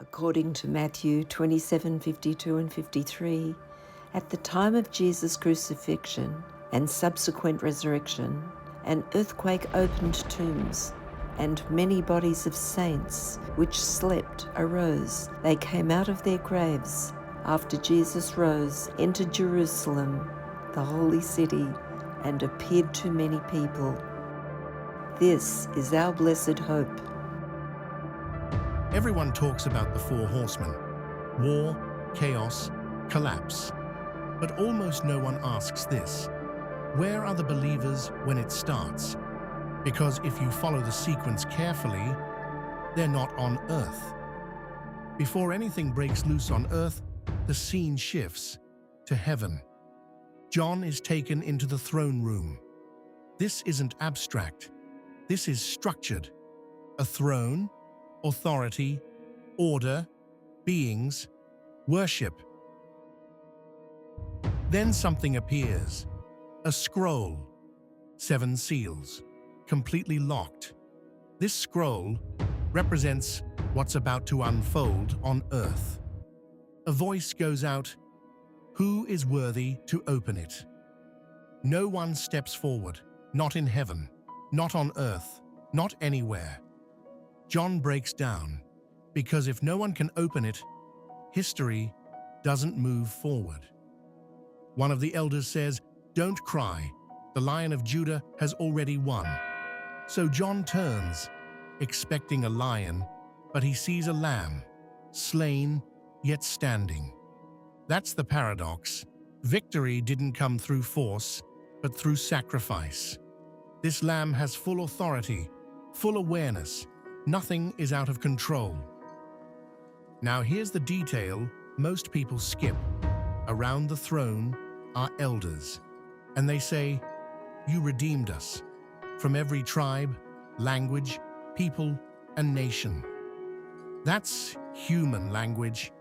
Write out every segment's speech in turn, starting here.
According to Matthew 27:52 and 53, at the time of Jesus' crucifixion and subsequent resurrection, an earthquake opened tombs, and many bodies of saints which slept arose. They came out of their graves after Jesus rose, entered Jerusalem, the holy city, and appeared to many people. This is our blessed hope. Everyone talks about the four horsemen: war, chaos, collapse. But almost no one asks this: where are the believers when it starts? Because if you follow the sequence carefully, they're not on earth. Before anything breaks loose on earth, the scene shifts to heaven. John is taken into the throne room. This isn't abstract. This is structured. A throne, authority, order, beings, worship. Then something appears. A scroll. 7 seals. Completely locked. This scroll represents what's about to unfold on earth. A voice goes out. Who is worthy to open it? No one steps forward, not in heaven, not on earth, not anywhere. John breaks down, because if no one can open it, history doesn't move forward. One of the elders says, "Don't cry, the Lion of Judah has already won." So John turns, expecting a lion, but he sees a lamb, slain yet standing. That's the paradox. Victory didn't come through force, but through sacrifice. This lamb has full authority, full awareness. Nothing is out of control. Now here's the detail most people skip. Around the throne are elders, and they say, "You redeemed us from every tribe, language, people, and nation." That's human language.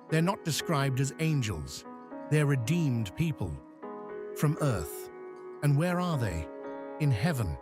They're not described as angels. They're redeemed people from earth. And where are they? In heaven.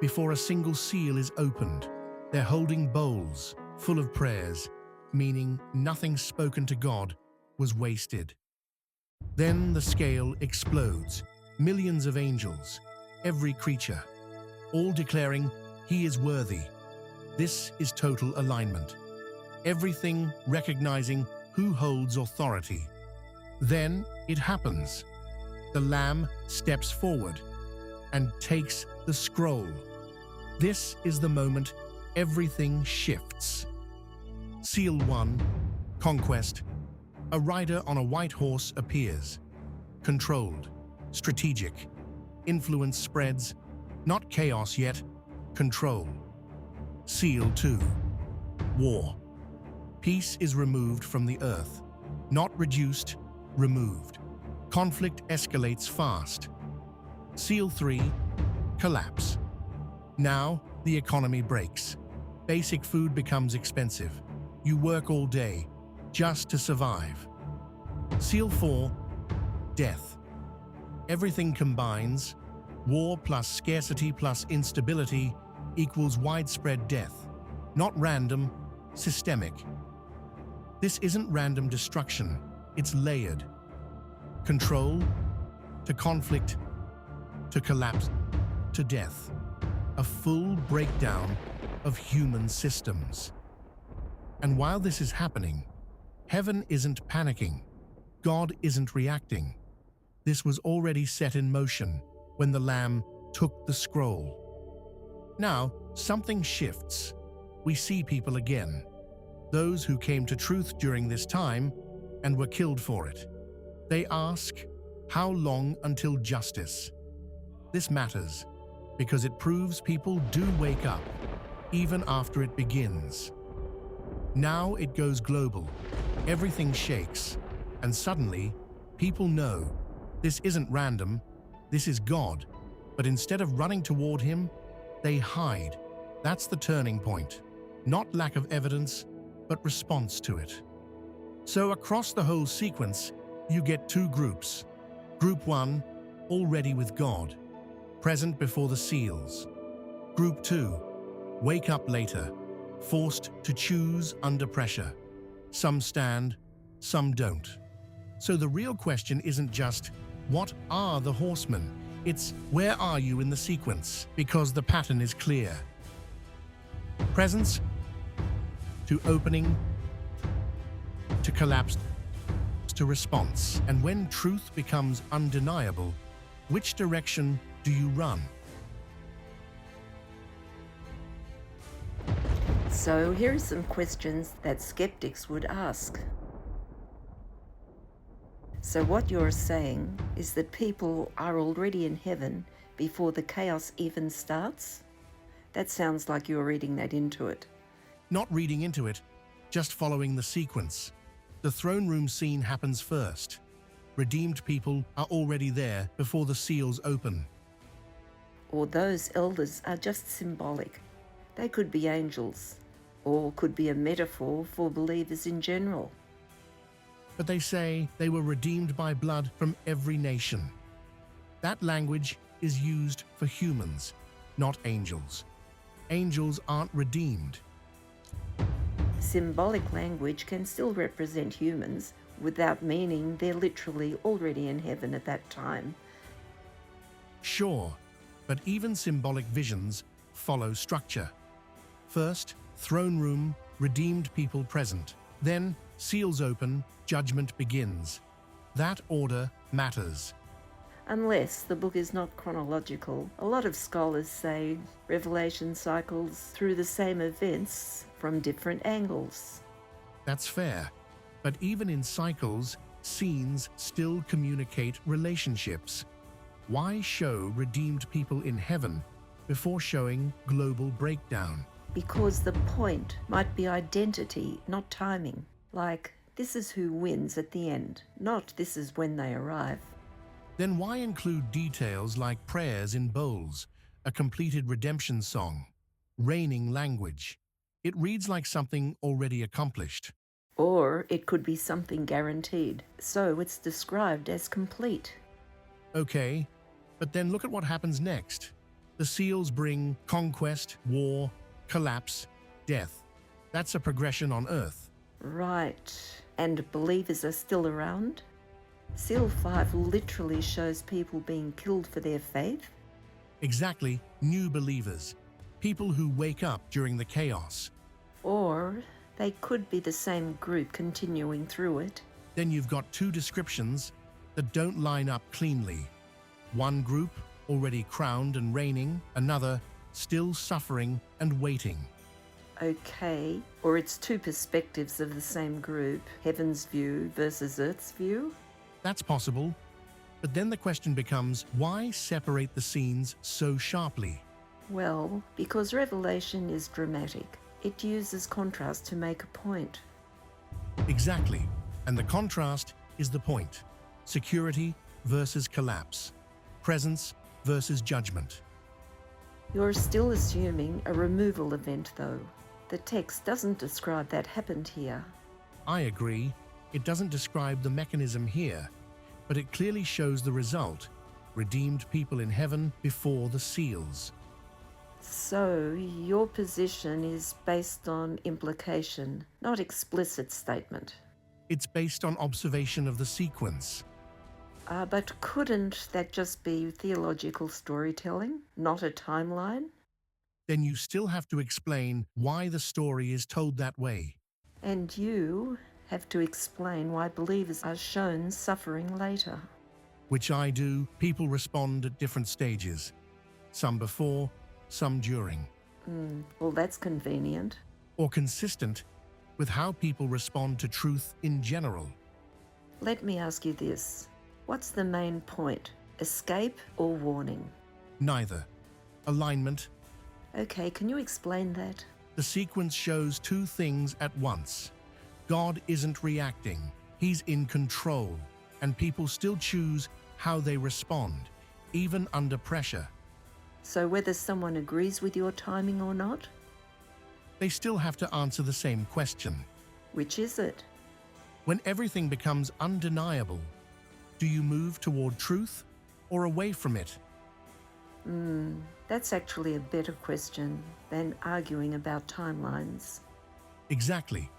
Before a single seal is opened, they're holding bowls full of prayers, meaning nothing spoken to God was wasted. Then the scale explodes. Millions of angels, every creature, all declaring, "He is worthy." This is total alignment. Everything recognizing who holds authority. Then it happens. The Lamb steps forward and takes the scroll. This is the moment everything shifts. Seal 1, Conquest. A rider on a white horse appears. Controlled, strategic. Influence spreads, not chaos yet, control. Seal 2, War. Peace is removed from the earth, not reduced, removed. Conflict escalates fast. Seal 3, Collapse. Now, the economy breaks. Basic food becomes expensive. You work all day, just to survive. Seal 4, Death. Everything combines. War plus scarcity plus instability equals widespread death. Not random, systemic. This isn't random destruction, it's layered. Control, to conflict, to collapse, to death. A full breakdown of human systems. And while this is happening, heaven isn't panicking. God isn't reacting. This was already set in motion when the Lamb took the scroll. Now, something shifts. We see people again. Those who came to truth during this time and were killed for it. They ask, how long until justice? This matters because it proves people do wake up, even after it begins. Now it goes global. Everything shakes, and suddenly, people know this isn't random, this is God. But instead of running toward him, they hide. That's the turning point. Not lack of evidence, but response to it. So across the whole sequence, you get 2 groups. Group 1, already with God, present before the seals. Group 2, wake up later, forced to choose under pressure. Some stand, some don't. So the real question isn't just, what are the horsemen? It's, where are you in the sequence? Because the pattern is clear. Presence to opening to collapse to response. And when truth becomes undeniable, which direction do you run? So here are some questions that skeptics would ask. So what you're saying is that people are already in heaven before the chaos even starts? That sounds like you're reading that into it. Not reading into it, just following the sequence. The throne room scene happens first. Redeemed people are already there before the seals open. Or those elders are just symbolic. They could be angels, or could be a metaphor for believers in general. But they say they were redeemed by blood from every nation. That language is used for humans, not angels. Angels aren't redeemed. Symbolic language can still represent humans without meaning they're literally already in heaven at that time. Sure, but even symbolic visions follow structure. First, throne room, redeemed people present. Then, seals open, judgment begins. That order matters. Unless the book is not chronological. A lot of scholars say Revelation cycles through the same events from different angles. That's fair. But even in cycles, scenes still communicate relationships. Why show redeemed people in heaven before showing global breakdown? Because the point might be identity, not timing. Like, this is who wins at the end, not this is when they arrive. Then why include details like prayers in bowls, a completed redemption song, reigning language? It reads like something already accomplished. Or it could be something guaranteed, so it's described as complete. Okay, but then look at what happens next. The seals bring conquest, war, collapse, death. That's a progression on Earth. Right. And believers are still around? Seal 5 literally shows people being killed for their faith. Exactly, new believers. People who wake up during the chaos. Or they could be the same group continuing through it. Then you've got two descriptions that don't line up cleanly. One group already crowned and reigning, another still suffering and waiting. Okay, or it's two perspectives of the same group, heaven's view versus earth's view? That's possible. But then the question becomes, why separate the scenes so sharply? Well, because Revelation is dramatic. It uses contrast to make a point. Exactly. And the contrast is the point. Security versus collapse. Presence versus judgment. You're still assuming a removal event, though. The text doesn't describe that happened here. I agree. It doesn't describe the mechanism here, but it clearly shows the result. Redeemed people in heaven before the seals. So, your position is based on implication, not explicit statement. It's based on observation of the sequence. But couldn't that just be theological storytelling, not a timeline? Then you still have to explain why the story is told that way. And you have to explain why believers are shown suffering later. Which I do. People respond at different stages. Some before, some during. Well, that's convenient. Or consistent with how people respond to truth in general. Let me ask you this. What's the main point? Escape or warning? Neither. Alignment. Okay, can you explain that? The sequence shows two things at once. God isn't reacting. He's in control. And people still choose how they respond, even under pressure. So whether someone agrees with your timing or not? They still have to answer the same question. Which is it? When everything becomes undeniable, do you move toward truth or away from it? That's actually a better question than arguing about timelines. Exactly.